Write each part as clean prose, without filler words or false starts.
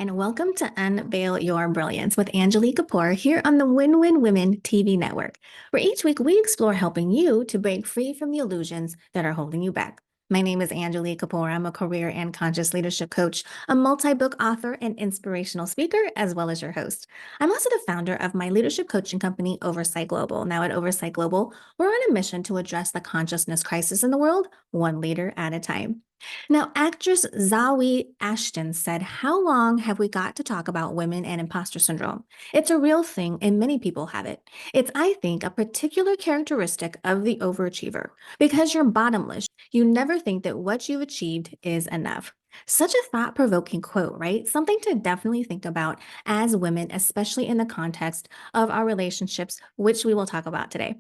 and welcome to Unveil Your Brilliance with Angilie Kapoor here on the Win-Win Women TV network, where each week we explore helping you to break free from the illusions that are holding you back. My name is Angilie Kapoor. I'm a career and conscious leadership coach, a multi-book author, and inspirational speaker, as well as your host. I'm also the founder of my leadership coaching company, Oversight Global. Now, at Oversight Global, we're on a mission to address the consciousness crisis in the world, one leader at a time. Now, actress Zawe Ashton said, "How long have we got to talk about women and imposter syndrome? It's a real thing, and many people have it. It's, I think, a particular characteristic of the overachiever. Because you're bottomless, you never think that what you've achieved is enough." Such a thought provoking quote, right? Something to definitely think about as women, especially in the context of our relationships, which we will talk about today.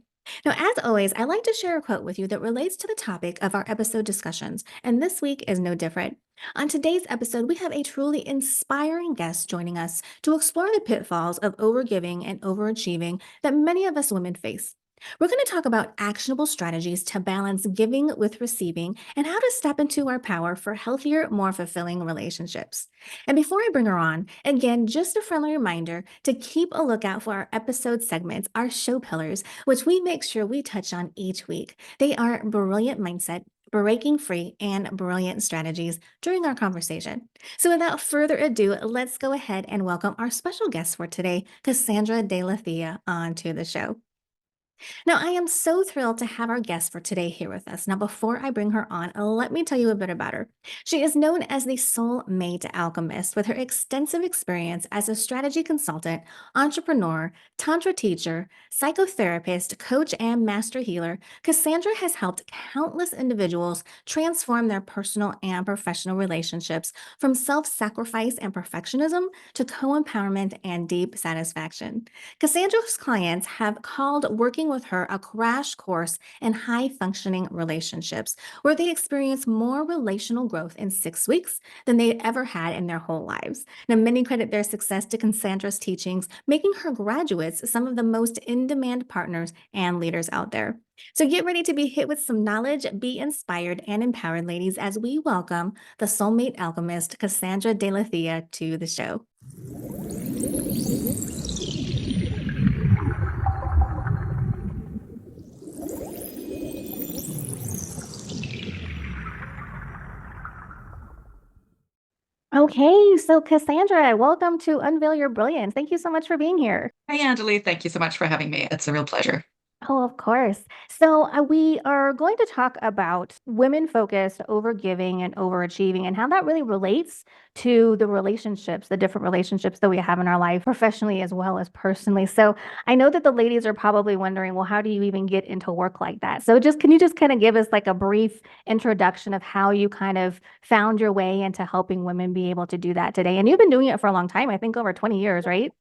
Now, as always, I like to share a quote with you that relates to the topic of our episode discussions, and this week is no different. On today's episode, we have a truly inspiring guest joining us to explore the pitfalls of overgiving and overachieving that many of us women face. We're going to talk about actionable strategies to balance giving with receiving and how to step into our power for healthier, more fulfilling relationships. And before I bring her on, again, just a friendly reminder to keep a lookout for our episode segments, our show pillars, which we make sure we touch on each week. They are brilliant mindset, breaking free, and brilliant strategies during our conversation. So without further ado, let's go ahead and welcome our special guest for today, Cassandra de la Thea, onto the show. Now, I am so thrilled to have our guest for today here with us. Now, before I bring her on, let me tell you a bit about her. She is known as the Soulmate Alchemist with her extensive experience as a strategy consultant, entrepreneur, tantra teacher, psychotherapist, coach, and master healer. Cassandra has helped countless individuals transform their personal and professional relationships from self-sacrifice and perfectionism to co-empowerment and deep satisfaction. Cassandra's clients have called working with her a crash course in high functioning relationships, where they experience more relational growth in 6 weeks than they ever had in their whole lives. Now, many credit their success to Cassandra's teachings, making her graduates some of the most in demand partners and leaders out there. So get ready to be hit with some knowledge, be inspired and empowered, ladies, as we welcome the Soulmate Alchemist, Cassandra de la Thea, to the show. Okay, so Cassandra, welcome to Unveil Your Brilliance. Thank you so much for being here. Hi, Angilie. Thank you so much for having me. It's a real pleasure. Oh, of course. So, we are going to talk about women-focused overgiving and overachieving and how that really relates to the relationships, the different relationships that we have in our life, professionally as well as personally. So, I know that the ladies are probably wondering, well, how do you even get into work like that? So, can you just kind of give us like a brief introduction of how you kind of found your way into helping women be able to do that today? And you've been doing it for a long time, I think over 20 years, right?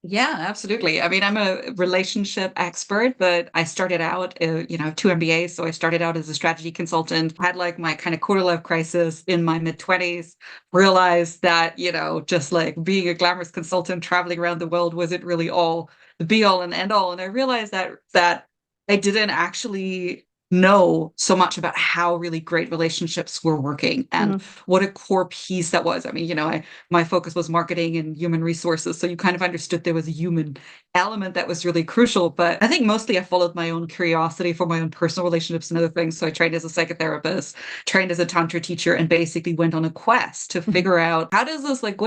Yeah, absolutely. I mean, I'm a relationship expert, but I started out, I have two MBAs. So I started out as a strategy consultant, had like my kind of quarter life crisis in my mid-20s, realized that, just like being a glamorous consultant traveling around the world wasn't really all the be all and end all. And I realized that I didn't actually know so much about how really great relationships were working and what a core piece that was. I mean, my focus was marketing and human resources. So you kind of understood there was a human element that was really crucial. But I think mostly I followed my own curiosity for my own personal relationships and other things. So I trained as a psychotherapist, trained as a tantra teacher, and basically went on a quest to figure out what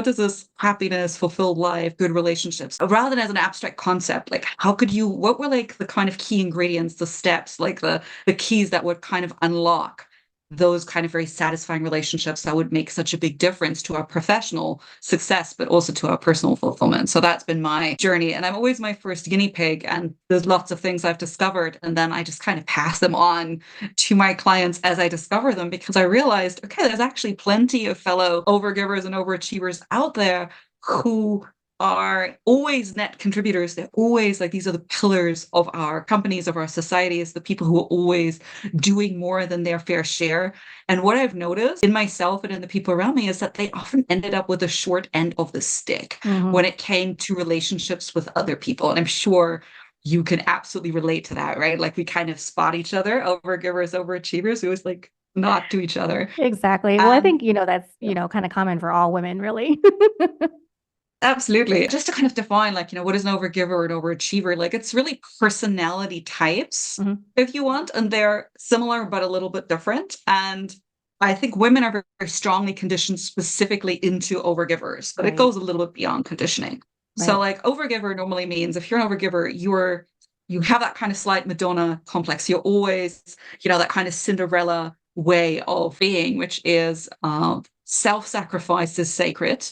does this happiness, fulfilled life, good relationships, rather than as an abstract concept, like what were like the kind of key ingredients, the steps, like the keys that would kind of unlock those kind of very satisfying relationships that would make such a big difference to our professional success, but also to our personal fulfillment. So that's been my journey. And I'm always my first guinea pig. And there's lots of things I've discovered. And then I just kind of pass them on to my clients as I discover them, because I realized, okay, there's actually plenty of fellow overgivers and overachievers out there who are always net contributors. They're always like, these are the pillars of our companies, of our societies, the people who are always doing more than their fair share. And what I've noticed in myself and in the people around me is that they often ended up with the short end of the stick when it came to relationships with other people. And I'm sure you can absolutely relate to that, right? Like we kind of spot each other, overgivers, overachievers. We always like, not to each other. Exactly. Well, I And think, that's, kind of common for all women, really. absolutely. Just to kind of define, like, what is an overgiver or an overachiever? Like, it's really personality types, Mhm. if you want, and they're similar but a little bit different. And I think women are very, very strongly conditioned specifically into overgivers, but it Right. goes a little bit beyond conditioning. So, Right. like, overgiver normally means if you're an overgiver, you have that kind of slight Madonna complex. You're always, that kind of Cinderella way of being, which is self-sacrifice is sacred.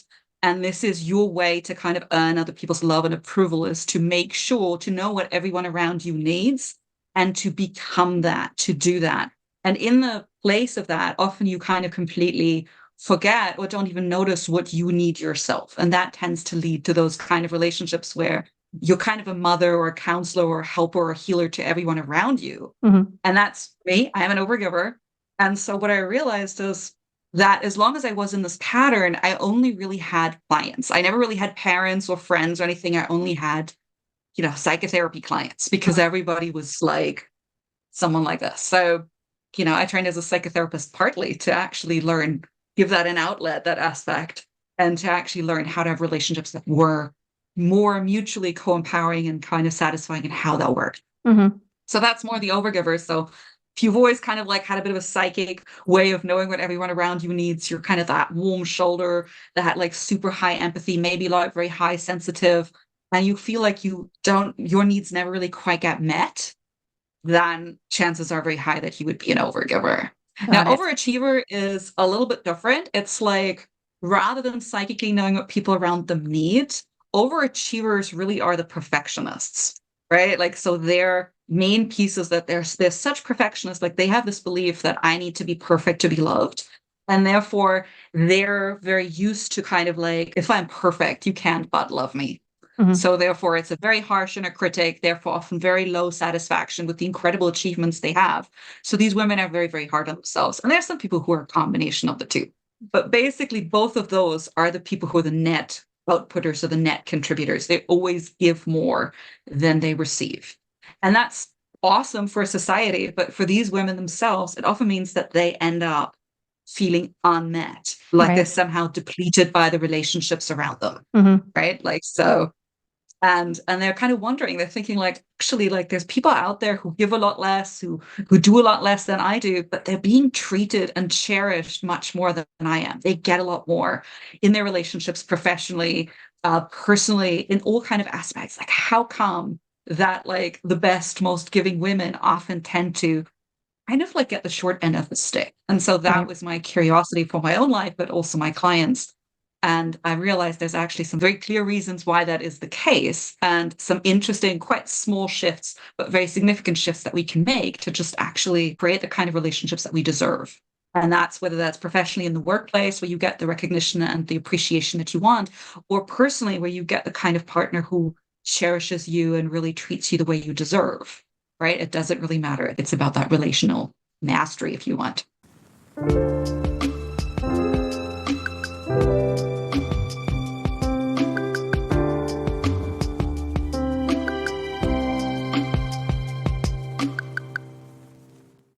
And this is your way to kind of earn other people's love and approval, is to make sure to know what everyone around you needs and to become that, to do that. And in the place of that, often you kind of completely forget or don't even notice what you need yourself. And that tends to lead to those kind of relationships where you're kind of a mother or a counselor or a helper or a healer to everyone around you. Mhm. And that's me. I am an overgiver. And so what I realized is that as long as I was in this pattern, I only really had clients. I never really had parents or friends or anything. I only had, psychotherapy clients because Mhm. everybody was like someone like this. So, I trained as a psychotherapist partly to actually learn, give that an outlet, that aspect, and to actually learn how to have relationships that were more mutually co-empowering and kind of satisfying and how that worked. Mhm. So that's more the overgiver. So if you've always kind of like had a bit of a psychic way of knowing what everyone around you needs, you're kind of that warm shoulder, that like super high empathy, maybe like very high sensitive, and you feel like your needs never really quite get met, then chances are very high that he would be an overgiver. Now, Got it. overachiever is a little bit different. It's like rather than psychically knowing what people around them need, overachievers really are the perfectionists, right? Like, so their main piece is that they're such perfectionists, like they have this belief that I need to be perfect to be loved. And therefore, they're very used to kind of like, if I'm perfect, you can't but love me. Mhm. So therefore, it's a very harsh inner critic, therefore often very low satisfaction with the incredible achievements they have. So these women are very, very hard on themselves. And there's some people who are a combination of the two. But basically, both of those are the people who are the net outputters or the net contributors. They always give more than they receive. And that's awesome for society. But for these women themselves, it often means that they end up feeling unmet, like they're Right. somehow depleted by the relationships around them. Mhm. Right. Like, so and they're kind of wondering, they're thinking like, actually, like there's people out there who give a lot less, who do a lot less than I do, but they're being treated and cherished much more than I am. They get a lot more in their relationships, professionally, personally, in all kind of aspects. Like, how come that like the best, most giving women often tend to kind of like get the short end of the stick? And so that Right. was my curiosity for my own life, but also my clients. And I realized there's actually some very clear reasons why that is the case, and some interesting, quite small shifts, but very significant shifts that we can make to just actually create the kind of relationships that we deserve. And that's whether that's professionally in the workplace where you get the recognition and the appreciation that you want, or personally where you get the kind of partner who cherishes you and really treats you the way you deserve, right? It doesn't really matter. It's about that relational mastery, if you want.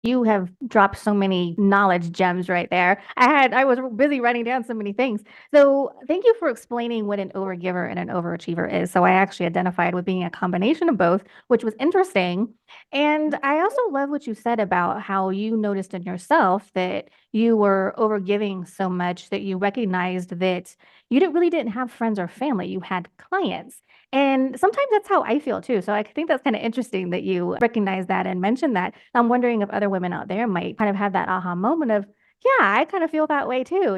You have dropped so many knowledge gems right there. I was busy writing down so many things. So thank you for explaining what an overgiver and an overachiever is. So I actually identified with being a combination of both, which was interesting. And I also love what you said about how you noticed in yourself that you were overgiving so much that you recognized that you didn't have friends or family, you had clients. And sometimes that's how I feel too. So I think that's kind of interesting that you recognize that and mention that. I'm wondering if other women out there might kind of have that aha moment of, yeah, I kind of feel that way too.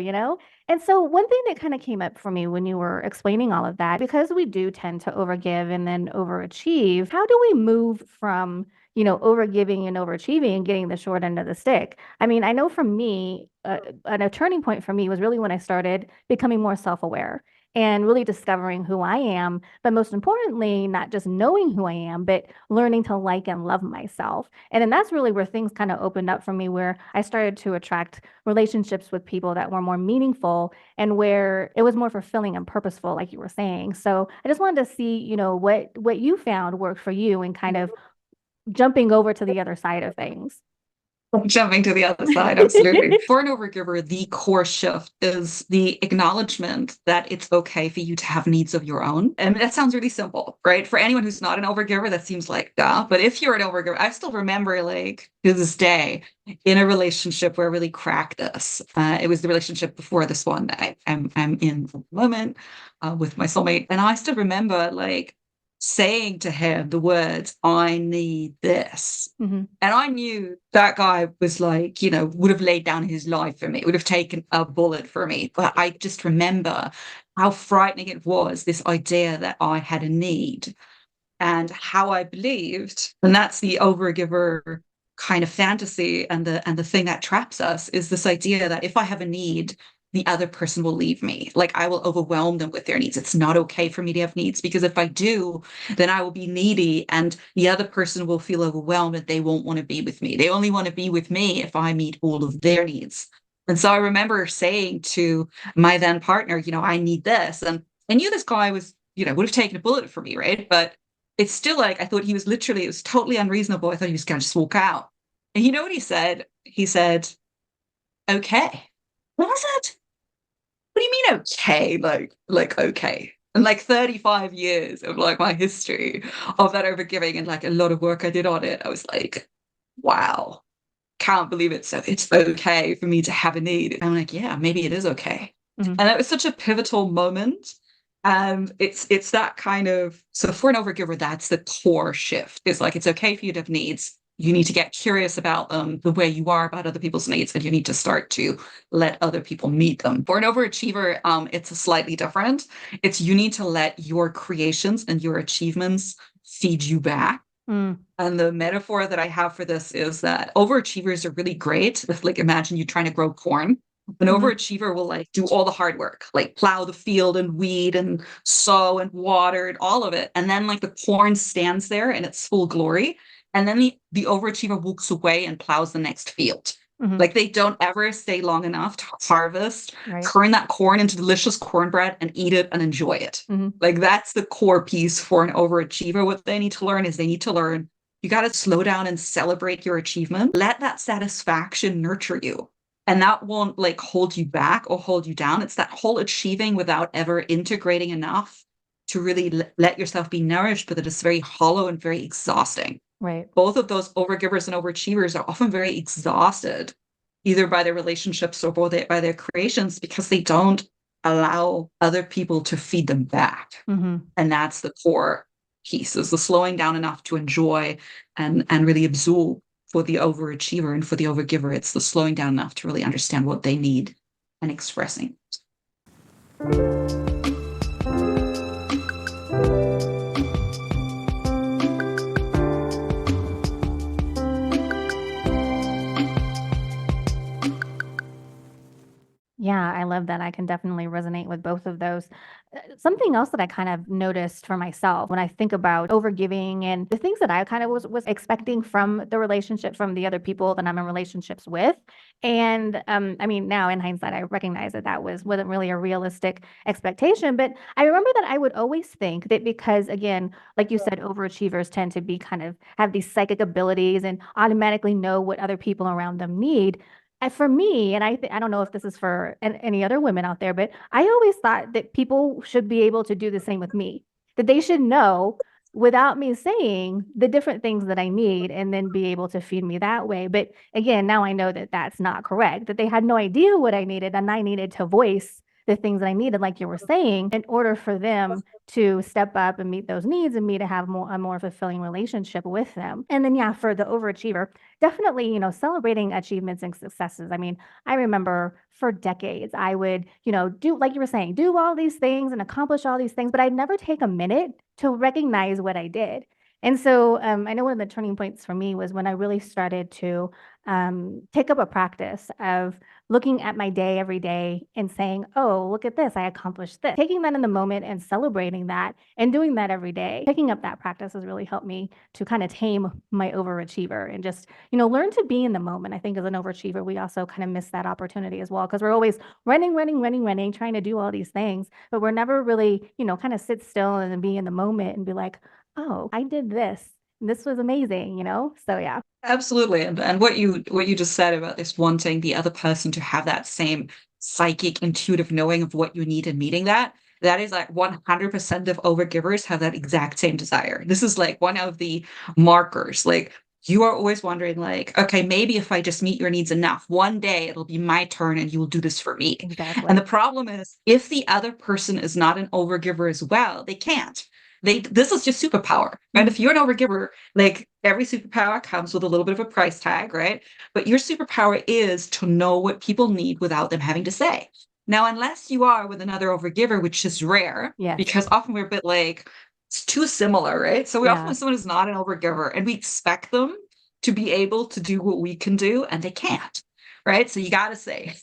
And so one thing that kind of came up for me when you were explaining all of that, because we do tend to overgive and then overachieve, how do we move from, overgiving and overachieving and getting the short end of the stick? I mean, I know for me, a turning point for me was really when I started becoming more self-aware and really discovering who I am, but most importantly, not just knowing who I am, but learning to like and love myself. And then that's really where things kind of opened up for me, where I started to attract relationships with people that were more meaningful and where it was more fulfilling and purposeful, like you were saying. So I just wanted to see, what you found worked for you and kind of jumping over to the other side of things. Jumping to the other side, absolutely. For an overgiver, the core shift is the acknowledgement that it's okay for you to have needs of your own. And that sounds really simple, right? For anyone who's not an overgiver, that seems like duh. But if you're an overgiver, I still remember, like, to this day, in a relationship where I really cracked this. It was the relationship before this one that I'm in at the moment with my soulmate. And I still remember, like, saying to him the words, I need this. Mm-hmm. And I knew that guy was like, would have laid down his life for me, would have taken a bullet for me. But I just remember how frightening it was, this idea that I had a need and how I believed. And that's the overgiver kind of fantasy, and the thing that traps us is this idea that if I have a need, the other person will leave me. Like, I will overwhelm them with their needs. It's not okay for me to have needs, because if I do, then I will be needy and the other person will feel overwhelmed and they won't want to be with me. They only want to be with me if I meet all of their needs. And so I remember saying to my then partner, I need this. And I knew this guy was, would have taken a bullet for me, right? But it's still like, I thought he was literally, it was totally unreasonable. I thought he was going to just walk out. And you know what he said? He said, okay. What was it? What do you mean, okay? Like, okay. And like 35 years of like my history of that overgiving and like a lot of work I did on it, I was like, wow, can't believe it. So it's okay for me to have a need. And I'm like, yeah, maybe it is okay. Mm-hmm. And that was such a pivotal moment. And it's that kind of, so for an overgiver, that's the core shift. It's like, it's okay for you to have needs. You need to get curious about the way you are about other people's needs, and you need to start to let other people meet them. For an overachiever, it's a slightly different. It's you need to let your creations and your achievements feed you back. Mm. And the metaphor that I have for this is that overachievers are really great. If, like, imagine you trying to grow corn. An overachiever will like do all the hard work, like plow the field and weed and sow and water and all of it. And then like the corn stands there in its full glory. And then the overachiever walks away and plows the next field. Mm-hmm. Like, they don't ever stay long enough to harvest, Right. turn that corn into delicious cornbread and eat it and enjoy it. Mm-hmm. Like, that's the core piece for an overachiever. What they need to learn is they need to learn, you got to slow down and celebrate your achievement. Let that satisfaction nurture you. And that won't like hold you back or hold you down. It's that whole achieving without ever integrating enough to really let yourself be nourished, but that is very hollow and very exhausting. Right. Both of those overgivers and overachievers are often very exhausted, either by their relationships or by their creations, because they don't allow other people to feed them back. Mm-hmm. And that's the core piece, is the slowing down enough to enjoy and really absorb. For the overachiever and for the overgiver, it's the slowing down enough to really understand what they need and expressing. Yeah, I love that. I can definitely resonate with both of those. Something else that I kind of noticed for myself when I think about overgiving and the things that I kind of was expecting from the relationship, from the other people that I'm in relationships with. And I mean, now in hindsight, I recognize that wasn't really a realistic expectation. But I remember that I would always think that because, again, like you said, overachievers tend to be kind of have these psychic abilities and automatically know what other people around them need. And for me, and I don't know if this is for any other women out there, but I always thought that people should be able to do the same with me, that they should know without me saying the different things that I need and then be able to feed me that way. But again, now I know that that's not correct, that they had no idea what I needed and I needed to voice the things that I needed, like you were saying, in order for them to step up and meet those needs and me to have a more fulfilling relationship with them. And then, yeah, for the overachiever, definitely, celebrating achievements and successes. I mean, I remember for decades, I would, do, like you were saying, do all these things and accomplish all these things, but I'd never take a minute to recognize what I did. And so I know one of the turning points for me was when I really started to take up a practice of looking at my day every day and saying, oh, look at this, I accomplished this. Taking that in the moment and celebrating that and doing that every day. Picking up that practice has really helped me to kind of tame my overachiever and just, learn to be in the moment. I think as an overachiever, we also kind of miss that opportunity as well because we're always running, trying to do all these things, but we're never really, kind of sit still and be in the moment and be like, oh, I did this. this was amazing, So yeah. Absolutely. And what you just said about this wanting the other person to have that same psychic intuitive knowing of what you need and meeting that is like 100% of overgivers have that exact same desire. This is like one of the markers. Like you are always wondering like, okay, maybe if I just meet your needs enough, one day it'll be my turn and you will do this for me. And Exactly. the problem is if the other person is not an overgiver as well, they can't. This is just superpower. And if you're an overgiver, like every superpower comes with a little bit of a price tag, right? But your superpower is to know what people need without them having to say. Now, unless you are with another overgiver, which is rare, Yes. because often we're a bit like, it's too similar, right? So we often Yeah. have someone who's not an overgiver and we expect them to be able to do what we can do and they can't, right? So you got to say.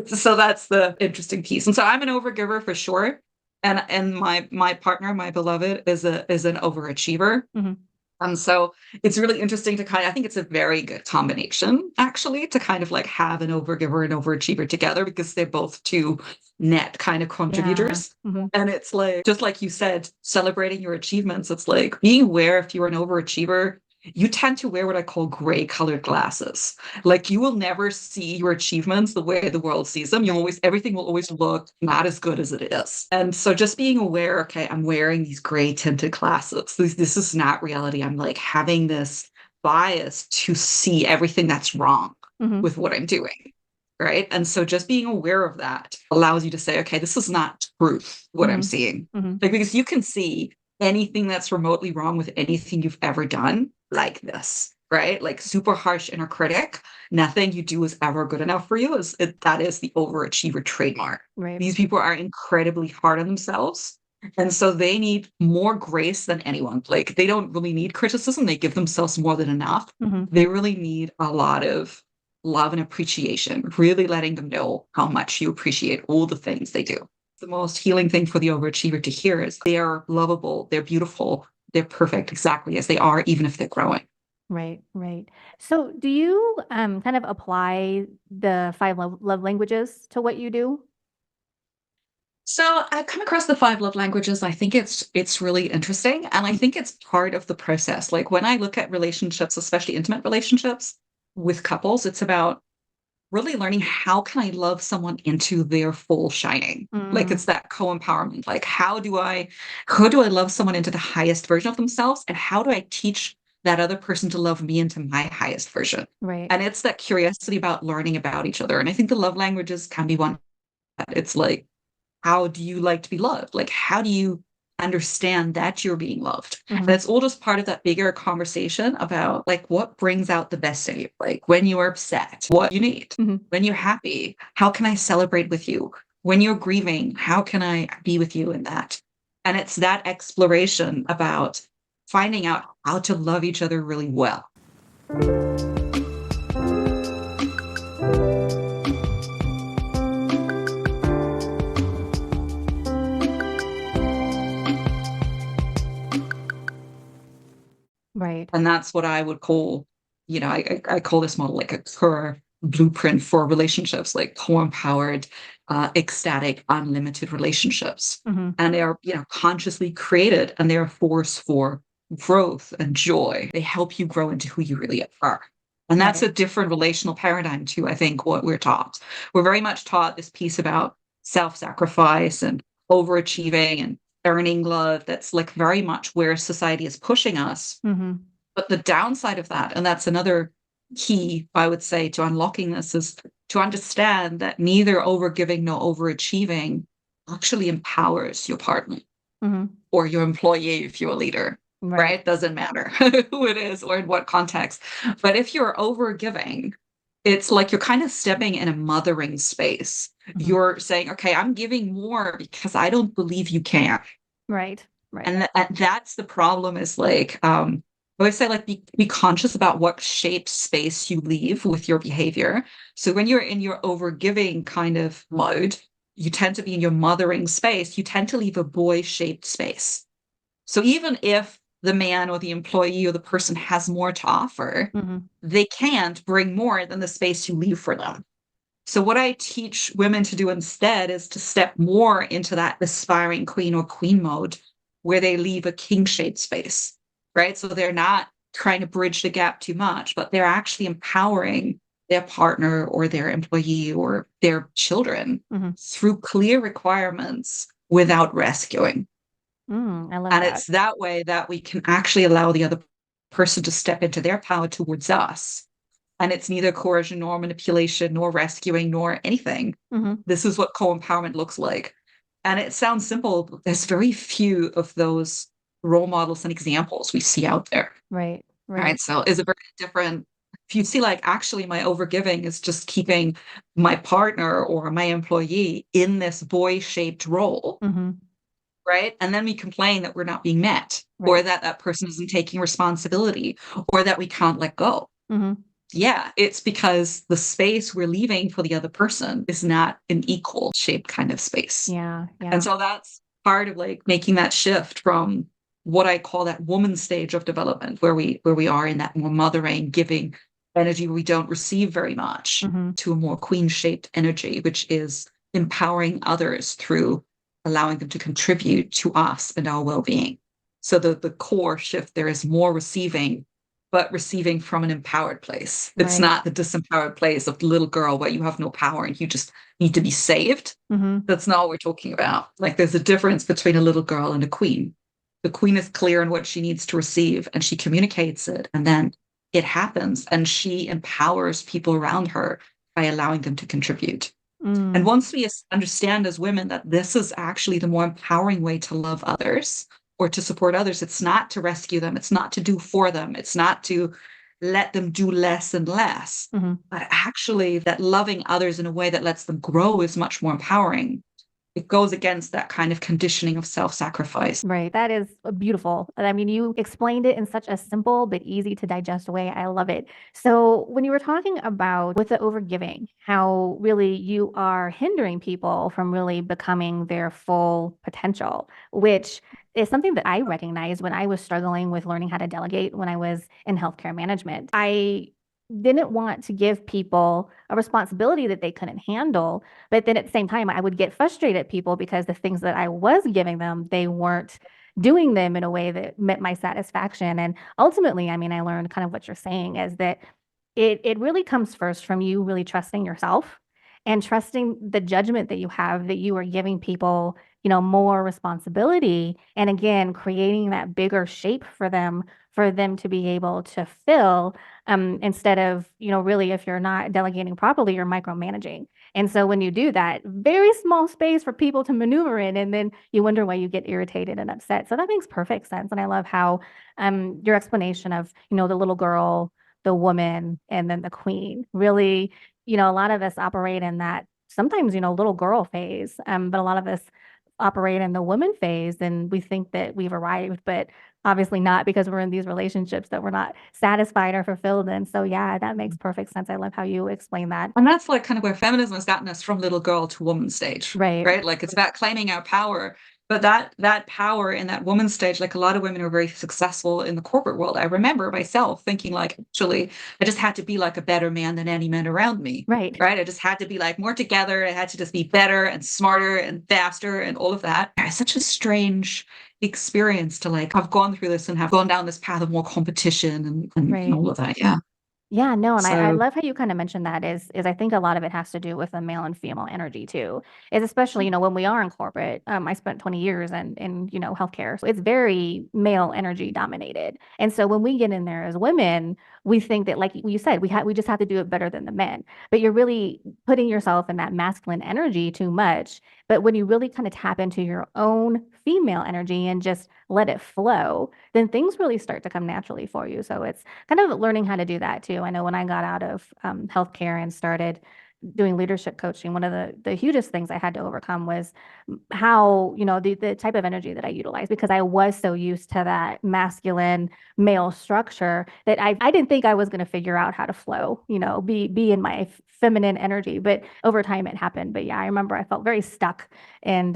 So that's the interesting piece. And so I'm an overgiver for sure. And my partner, my beloved, is an overachiever. Mhm. And so it's really interesting to I think it's a very good combination, actually, to kind of like have an overgiver and overachiever together because they're both two net kind of Yeah. contributors. Mhm. And it's like, just like you said, celebrating your achievements, it's like being aware if you're an overachiever, you tend to wear what I call gray colored glasses. Like you will never see your achievements the way the world sees them. Everything will always look not as good as it is. And so just being aware, okay, I'm wearing these gray tinted glasses. This is not reality. I'm like having this bias to see everything that's wrong Mhm. with what I'm doing. Right. And so just being aware of that allows you to say, okay, this is not truth, what I'm Mhm. seeing. Mhm. Like, because you can see anything that's remotely wrong with anything you've ever done like this, right? Like super harsh inner critic. Nothing you do is ever good enough for you. That is the overachiever trademark. Right. These people are incredibly hard on themselves. And so they need more grace than anyone. Like they don't really need criticism. They give themselves more than enough. Mhm. They really need a lot of love and appreciation, really letting them know how much you appreciate all the things they do. The most healing thing for the overachiever to hear is they are lovable, they're beautiful, they're perfect exactly as they are, even if they're growing. Right, right. So do you kind of apply the five love languages to what you do? So I've come across the five love languages. I think it's really interesting. And I think it's part of the process. Like when I look at relationships, especially intimate relationships with couples, it's about really learning how can I love someone into their full shining. Like Mm, it's that co-empowerment. Like how do I love someone into the highest version of themselves? And how do I teach that other person to love me into my highest version? right. And it's that curiosity about learning about each other. And I think the love languages can be one. It's like, how do you like to be loved? Like, how do you understand that you're being loved? And Mhm. it's all just part of that bigger conversation about like what brings out the best in you. Like when you are upset, what you need. Mhm. When you're happy, how can I celebrate with you? When you're grieving, how can I be with you in that? And it's that exploration about finding out how to love each other really well. Right. And that's what I would call, I call this model like a COEUR blueprint for relationships, like co-empowered, ecstatic, unlimited relationships. Mhm. And they are, consciously created and they're a force for growth and joy. They help you grow into who you really are. And that's Right. a different relational paradigm to, I think, what we're taught. We're very much taught this piece about self-sacrifice and overachieving and earning love. That's like very much where society is pushing us. Mhm. But the downside of that, and that's another key, I would say, to unlocking this is to understand that neither overgiving nor overachieving actually empowers your partner Mhm. or your employee if you're a leader, Right. right? Doesn't matter who it is or in what context. But if you're overgiving, it's like you're kind of stepping in a mothering space. Mhm. You're saying, okay, I'm giving more because I don't believe you can. Right. Right. And that's the problem is like, I always say like be conscious about what shaped space you leave with your behavior. So when you're in your overgiving kind of mode, you tend to be in your mothering space, you tend to leave a boy-shaped space. So even if the man or the employee or the person has more to offer, Mhm. they can't bring more than the space you leave for them. So what I teach women to do instead is to step more into that aspiring queen or queen mode where they leave a king shaped space, right? So they're not trying to bridge the gap too much, but they're actually empowering their partner or their employee or their children through clear requirements without rescuing. I love And that. it's that way that we can actually allow the other person to step into their power towards us. And it's neither coercion nor manipulation nor rescuing nor anything. This is what co-empowerment looks like. And it sounds simple, but there's very few of those role models and examples we see out there. Right. Right. So is it very different? If you see, like, actually, my overgiving is just keeping my partner or my employee in this boy-shaped role, right? And then we complain that we're not being met, or that that person isn't taking responsibility, or that we can't let go. Yeah, it's because the space we're leaving for the other person is not an equal shaped kind of space. Yeah. And so that's part of like making that shift from what I call that woman stage of development, where we are in that more mothering, giving energy where we don't receive very much, to a more queen-shaped energy, which is empowering others through allowing them to contribute to us and our well-being. So the core shift there is more receiving, but receiving from an empowered place. It's not the disempowered place of the little girl where you have no power and you just need to be saved. That's not what we're talking about. Like, there's a difference between a little girl and a queen. The queen is clear on what she needs to receive and she communicates it, and then it happens, and she empowers people around her by allowing them to contribute. And once we understand as women that this is actually the more empowering way to love others or to support others, it's not to rescue them, it's not to do for them, it's not to let them do less and less, but actually that loving others in a way that lets them grow is much more empowering. It goes against that kind of conditioning of self-sacrifice. Right. That is beautiful. I mean, you explained it in such a simple but easy to digest way. I love it. So, when you were talking about with the overgiving, how really you are hindering people from really becoming their full potential, which is something that I recognized when I was struggling with learning how to delegate when I was in healthcare management. I didn't want to give people a responsibility that they couldn't handle. But then at the same time, I would get frustrated at people because the things that I was giving them, they weren't doing them in a way that met my satisfaction. And ultimately, I mean, I learned kind of what you're saying is that it really comes first from you really trusting yourself and trusting the judgment that you have that you are giving people, more responsibility. And again, creating that bigger shape for them to be able to fill, instead of, really, if you're not delegating properly, you're micromanaging. And so when you do that, very small space for people to maneuver in, and then you wonder why you get irritated and upset. So that makes perfect sense. And I love how your explanation of, the little girl, the woman, and then the queen really, a lot of us operate in that sometimes, little girl phase, but a lot of us operate in the woman phase and we think that we've arrived, but obviously not, because we're in these relationships that we're not satisfied or fulfilled in. So yeah, that makes perfect sense. I love how you explain that. And that's like kind of where feminism has gotten us from little girl to woman stage, Right. right? Like, it's about claiming our power. But that power in that woman stage, like, a lot of women are very successful in the corporate world. I remember myself thinking, like, actually, I just had to be like a better man than any man around me. Right. Right. I just had to be like more together. I had to just be better and smarter and faster and all of that. It's such a strange experience to like have gone through this and have gone down this path of more competition and Right. all of that. Yeah. Yeah, no, and I So love how you kind of mentioned that is I think a lot of it has to do with the male and female energy too. Is especially, when we are in corporate, I spent 20 years in, healthcare. So it's very male energy dominated. And so when we get in there as women, we think that, like you said, we just have to do it better than the men. But you're really putting yourself in that masculine energy too much. But when you really kind of tap into your own female energy and just let it flow, then things really start to come naturally for you. So it's kind of learning how to do that too. I know when I got out of healthcare and started doing leadership coaching, one of the hugest things I had to overcome was how, the type of energy that I utilize, because I was so used to that masculine male structure that I didn't think I was going to figure out how to flow, be in my feminine energy. But over time it happened. But yeah, I remember I felt very stuck and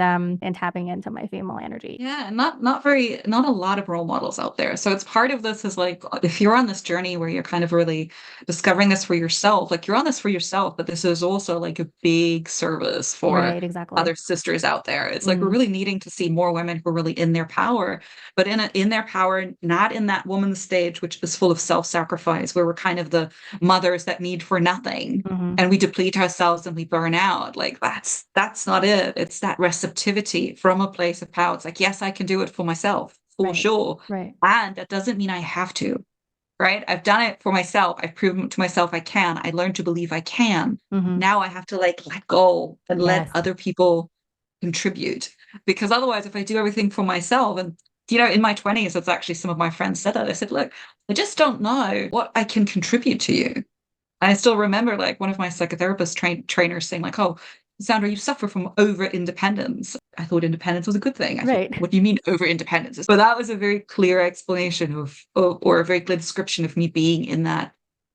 tapping into my female energy. yeah, and not a lot of role models out there. So it's part of this is like, if you're on this journey where you're kind of really discovering this for yourself, like, you're on this for yourself, but this is also like a big service for Right, exactly. other sisters out there. It's like we're Mhm. really needing to see more women who are really in their power, but in their power, not in that woman's stage, which is full of self-sacrifice, where we're kind of the mothers that need for nothing Mhm. and we deplete ourselves and we burn out. Like that's not it. It's that receptivity from a place of power. It's like, yes, I can do it for myself, for Right. sure. Right. And that doesn't mean I have to, right? I've done it for myself. I've proven to myself I can. I learned to believe I can. Mhm. Now I have to like let go and let Yes. other people contribute. Because otherwise, if I do everything for myself, and you know, in my 20s, it's actually some of my friends said that. I said, look, I just don't know what I can contribute to you. I still remember like one of my psychotherapist trainers saying like, "Oh, Sandra, you suffer from over independence." I thought independence was a good thing. I thought, Right. what do you mean over independence? But that was a very clear explanation or a very clear description of me being in that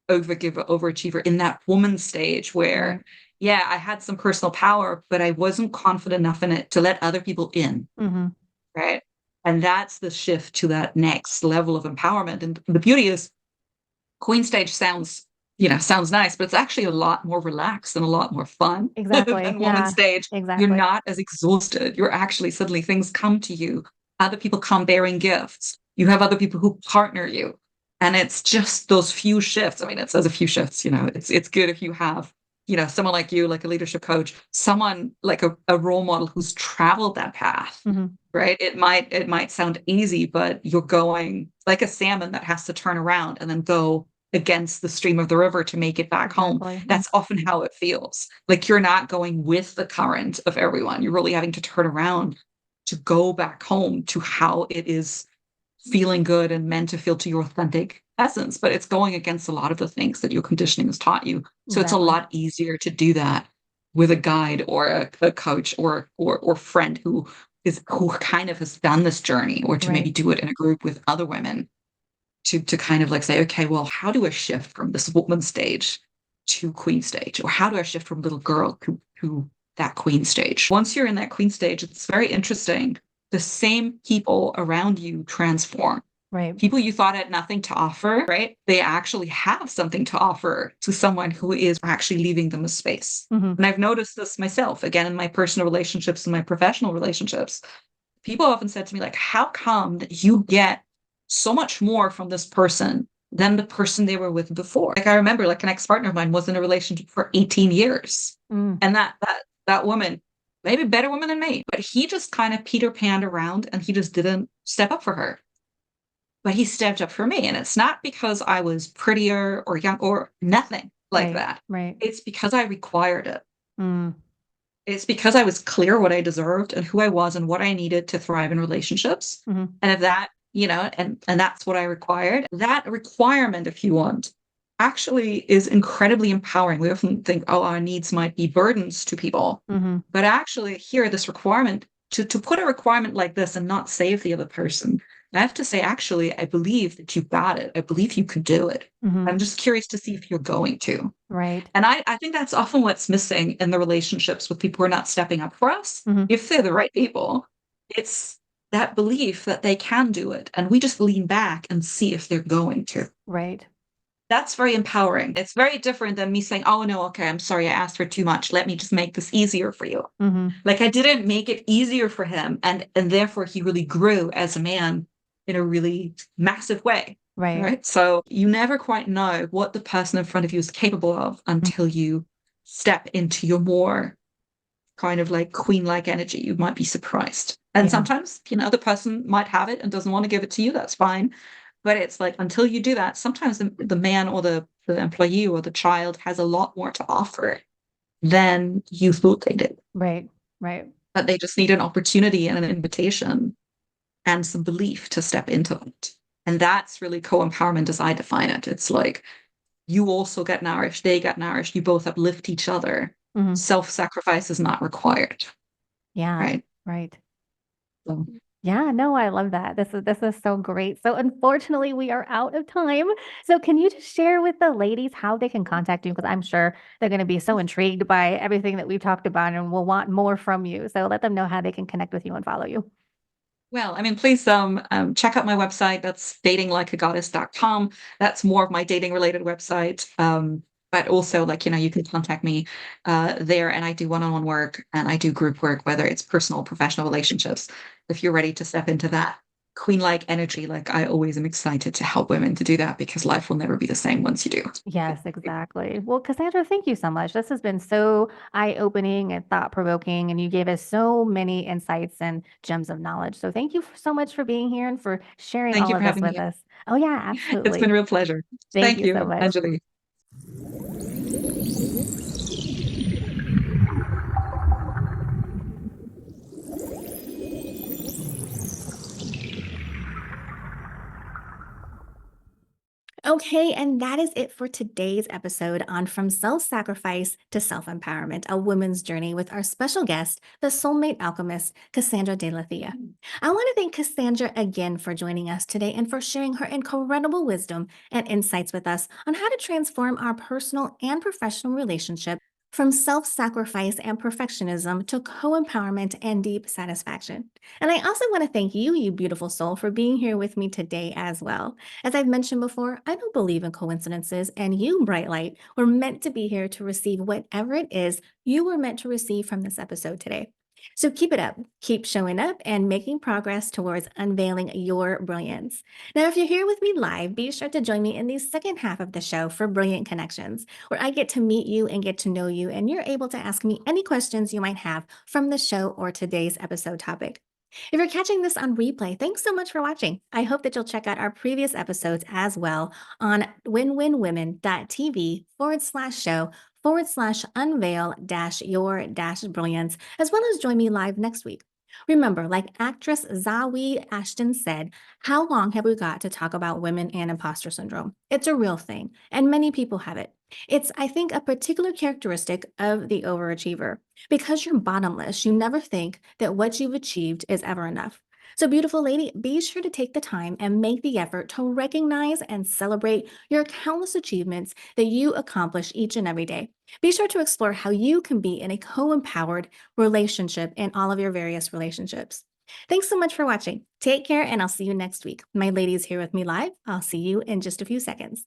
overgiver, overachiever, in that woman stage where, Right. yeah, I had some personal power, but I wasn't confident enough in it to let other people in, Mhm. right? And that's the shift to that next level of empowerment. And the beauty is Queen stage sounds nice, but it's actually a lot more relaxed and a lot more fun Exactly. than woman Yeah. stage. You're Exactly. not as exhausted. You're actually suddenly things come to you. Other people come bearing gifts. You have other people who partner you. And it's just those few shifts. I mean, it says a few shifts, it's good if you have, someone like you, like a leadership coach, someone like a role model who's traveled that path, Mhm. right? It might sound easy, but you're going like a salmon that has to turn around and then go against the stream of the river to make it back home. Exactly. Mhm. That's often how it feels. Like you're not going with the current of everyone. You're really having to turn around to go back home to how it is feeling good and meant to feel to your authentic essence. But it's going against a lot of the things that your conditioning has taught you. So it's a Exactly. lot easier to do that with a guide or a coach or friend who kind of has done this journey, or to maybe Right. do it in a group with other women to kind of like say, okay, well, how do I shift from this woman stage to queen stage? Or how do I shift from little girl to that queen stage? Once you're in that queen stage, it's very interesting. The same people around you transform. Right. People you thought had nothing to offer, right? They actually have something to offer to someone who is actually leaving them a space. Mhm. And I've noticed this myself, again, in my personal relationships and my professional relationships. People often said to me, like, how come that you get so much more from this person than the person they were with before? Like I remember like an ex-partner of mine was in a relationship for 18 years. Mm. And that woman, maybe a better woman than me, but he just kind of Peter Panned around and he just didn't step up for her. But he stepped up for me. And it's not because I was prettier or young or nothing like Right. that. Right. It's because I required it. Mm. It's because I was clear what I deserved and who I was and what I needed to thrive in relationships. Mhm. And if that, and that's what I required. That requirement, if you want, actually is incredibly empowering. We often think, oh, our needs might be burdens to people. Mhm. But actually, here, this requirement, to put a requirement like this and not save the other person, I have to say, actually, I believe that you've got it. I believe you could do it. I'm Mhm. just curious to see if you're going to. Right. And I think that's often what's missing in the relationships with people who are not stepping up for us. Mhm. If they're the right people, it's that belief that they can do it. And we just lean back and see if they're going to. Right. That's very empowering. It's very different than me saying, oh, no, okay, I'm sorry, I asked for too much. Let me just make this easier for you. Mhm. Like I didn't make it easier for him. And therefore he really grew as a man in a really massive way. Right. Right. So you never quite know what the person in front of you is capable of Mm. until you step into your more kind of like queen-like energy. You might be surprised. And Yeah. sometimes, the person might have it and doesn't want to give it to you. That's fine. But it's like until you do that, sometimes the man or the employee or the child has a lot more to offer than you thought they did. Right. Right. But they just need an opportunity and an invitation and some belief to step into it. And that's really co-empowerment as I define it. It's like you also get nourished, they get nourished, you both uplift each other. Mhm. Self-sacrifice is not required, Yeah. right? Right. So, Yeah, no, I love that. This is so great. So unfortunately, we are out of time. So can you just share with the ladies how they can contact you? Because I'm sure they're going to be so intrigued by everything that we've talked about and will want more from you. So let them know how they can connect with you and follow you. well, I mean, please check out my website. That's datinglikeagoddess.com. That's more of my dating related website. but also like, you can contact me there, and I do one-on-one work and I do group work, whether it's personal, professional relationships. If you're ready to step into that queen-like energy, like I always am excited to help women to do that because life will never be the same once you do. Yes, exactly. Well, Cassandra, thank you so much. This has been so eye-opening and thought-provoking, and you gave us so many insights and gems of knowledge. So thank you so much for being here and for sharing Thank all you for of this having with me. us. Oh, yeah, It's been a absolutely. real pleasure. Thank Thank you so you, much. Angilie. Okay, and that is it for today's episode on From Self Sacrifice to Self Empowerment, a woman's journey with our special guest, the Soulmate Alchemist, Cassandra de la Thea. I want to thank Cassandra again for joining us today and for sharing her incredible wisdom and insights with us on how to transform our personal and professional relationship from self sacrifice and perfectionism to co empowerment and deep satisfaction. And I also want to thank you, you beautiful soul, for being here with me today as well. As I've mentioned before, I don't believe in coincidences, and you, bright light, were meant to be here to receive whatever it is you were meant to receive from this episode today. So keep it up, keep showing up, and making progress towards unveiling your brilliance. Now, if you're here with me live, be sure to join me in the second half of the show for Brilliant Connections, where I get to meet you and get to know you, and you're able to ask me any questions you might have from the show or today's episode topic. If you're catching this on replay, thanks so much for watching. I hope that you'll check out our previous episodes as well on winwinwomen.tv/show/unveil your brilliance, as well as join me live next week. Remember, like actress Zawe Ashton said, how long have we got to talk about women and imposter syndrome? It's a real thing, and many people have it. It's, I think, a particular characteristic of the overachiever. Because you're bottomless, you never think that what you've achieved is ever enough. So, beautiful lady, be sure to take the time and make the effort to recognize and celebrate your countless achievements that you accomplish each and every day. Be sure to explore how you can be in a co empowered relationship in all of your various relationships. Thanks so much for watching. Take care, and I'll see you next week. My lady's here with me live. I'll see you in just a few seconds.